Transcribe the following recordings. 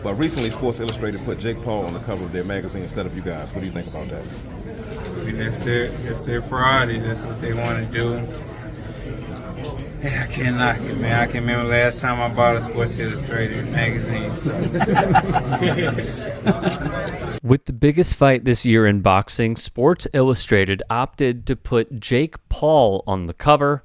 But recently, Sports Illustrated put Jake Paul on the cover of their magazine instead of you guys. What do you think about that? I mean, that's their priority. That's what they want to do. Yeah, I can't knock it, man. I can remember last time I bought a Sports Illustrated magazine. So. With the biggest fight this year in boxing, Sports Illustrated opted to put Jake Paul on the cover.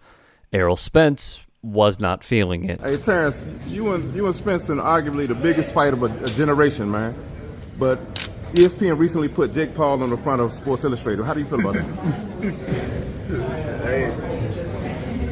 Errol Spence was not feeling it. Hey, Terence, you and Spence are arguably the biggest fight of a generation, man. But ESPN recently put Jake Paul on the front of Sports Illustrated. How do you feel about that?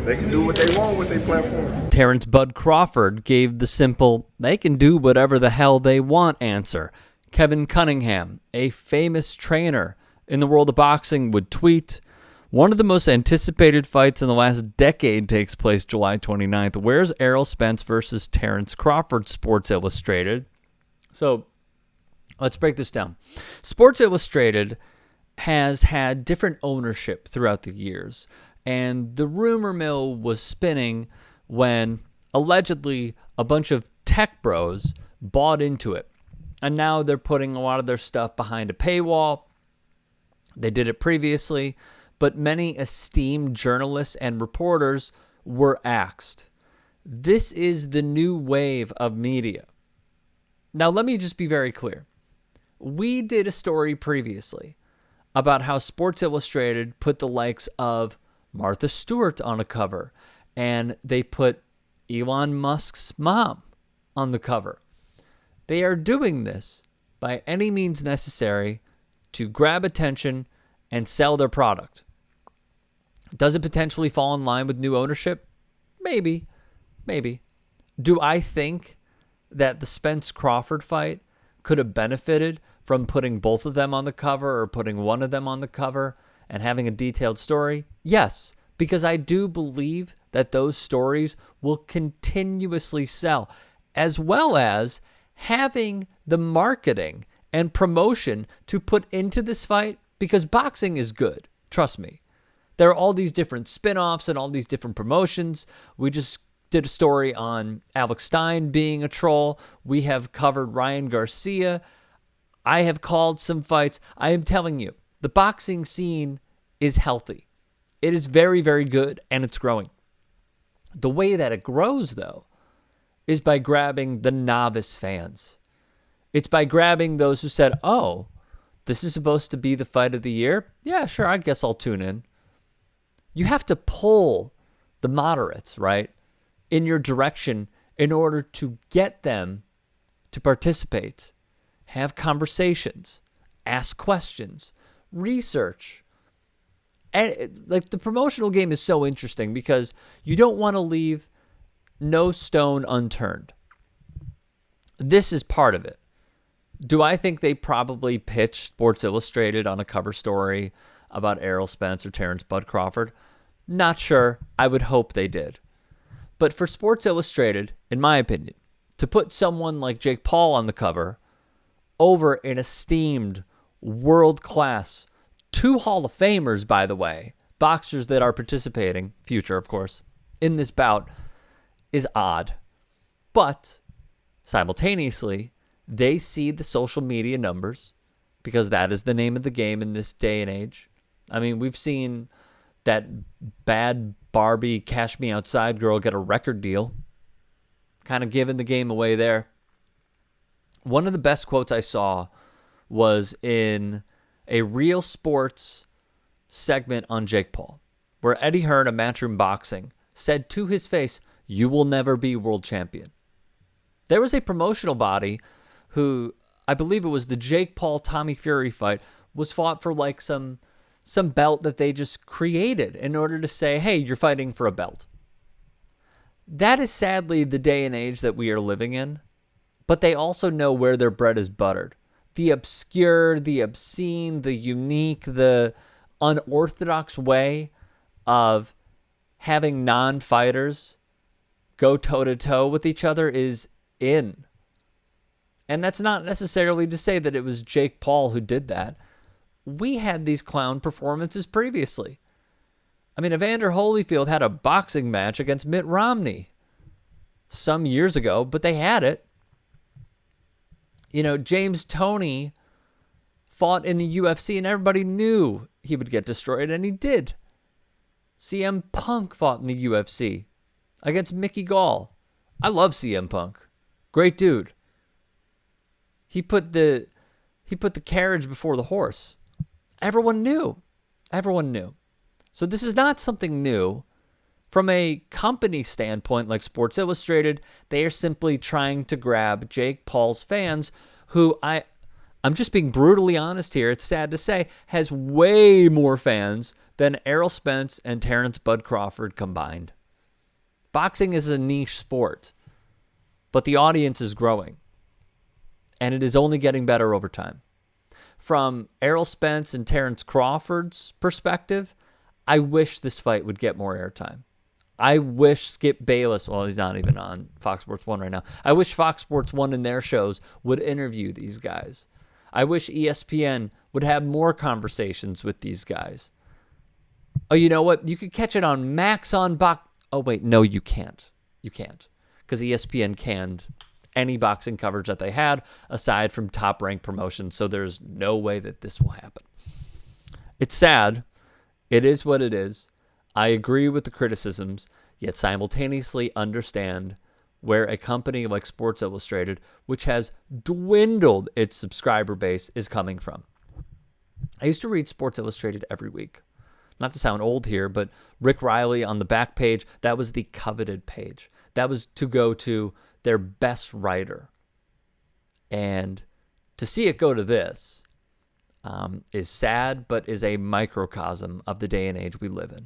They can do what they want with their platform. Terence Bud Crawford gave the simple, they can do whatever the hell they want answer. Kevin Cunningham, a famous trainer in the world of boxing, would tweet, one of the most anticipated fights in the last decade takes place July 29th. Where's Errol Spence versus Terence Crawford, Sports Illustrated? So let's break this down. Sports Illustrated has had different ownership throughout the years. And the rumor mill was spinning when allegedly a bunch of tech bros bought into it. And now they're putting a lot of their stuff behind a paywall. They did it previously, but many esteemed journalists and reporters were axed. This is the new wave of media. Now, let me just be very clear. We did a story previously about how Sports Illustrated put the likes of Martha Stewart on a cover, and they put Elon Musk's mom on the cover. They are doing this by any means necessary to grab attention and sell their product. Does it potentially fall in line with new ownership? Maybe. Do I think that the Spence-Crawford fight could have benefited from putting both of them on the cover or putting one of them on the cover and having a detailed story? Yes, because I do believe that those stories will continuously sell, as well as having the marketing and promotion to put into this fight, because boxing is good. Trust me. There are all these different spin-offs and all these different promotions. We just did a story on Alex Stein being a troll. We have covered Ryan Garcia. I have called some fights. I am telling you, the boxing scene is healthy. It is very, very good, and it's growing. The way that it grows, though, is by grabbing the novice fans. It's by grabbing those who said, oh, this is supposed to be the fight of the year? Yeah, sure, I guess I'll tune in. You have to pull the moderates, right, in your direction in order to get them to participate, have conversations, ask questions, research. And like the promotional game is so interesting because you don't want to leave no stone unturned. This is part of it. Do I think they probably pitched Sports Illustrated on a cover story about Errol Spence or Terence Bud Crawford? Not sure. I would hope they did. But for Sports Illustrated, in my opinion, to put someone like Jake Paul on the cover over an esteemed, world-class, 2 Hall of Famers, by the way, boxers that are participating, future of course, in this bout, is odd. But simultaneously, they see the social media numbers because that is the name of the game in this day and age. I mean, we've seen that bad Barbie Cash Me Outside girl get a record deal, kind of giving the game away there. One of the best quotes I saw was in a Real Sports segment on Jake Paul, where Eddie Hearn of Matchroom Boxing said to his face, "You will never be world champion." There was a promotional body who, I believe it was the Jake Paul-Tommy Fury fight, was fought for like some belt that they just created in order to say, hey, you're fighting for a belt. That is sadly the day and age that we are living in, but they also know where their bread is buttered. The obscure, the obscene, the unique, the unorthodox way of having non-fighters go toe-to-toe with each other is in. And that's not necessarily to say that it was Jake Paul who did that. We had these clown performances previously. I mean, Evander Holyfield had a boxing match against Mitt Romney some years ago, but they had it. James Toney fought in the UFC and everybody knew he would get destroyed, and he did. CM Punk fought in the UFC against Mickey Gall. I love CM Punk. Great dude. He put the carriage before the horse. Everyone knew. Everyone knew. So this is not something new. From a company standpoint like Sports Illustrated, they are simply trying to grab Jake Paul's fans, who I'm just being brutally honest here, it's sad to say, has way more fans than Errol Spence and Terence Bud Crawford combined. Boxing is a niche sport, but the audience is growing, and it is only getting better over time. From Errol Spence and Terence Crawford's perspective, I wish this fight would get more airtime. I wish Skip Bayless, well, he's not even on Fox Sports 1 right now. I wish Fox Sports 1 in their shows would interview these guys. I wish ESPN would have more conversations with these guys. Oh, you know what? You could catch it on Max on Box. Oh, wait, no, you can't. You can't. Because ESPN canned any boxing coverage that they had aside from top-ranked promotions, so there's no way that this will happen. It's sad. It is what it is. I agree with the criticisms, yet simultaneously understand where a company like Sports Illustrated, which has dwindled its subscriber base, is coming from. I used to read Sports Illustrated every week. Not to sound old here, but Rick Riley on the back page, that was the coveted page. That was to go to their best writer. And to see it go to this is sad, but is a microcosm of the day and age we live in.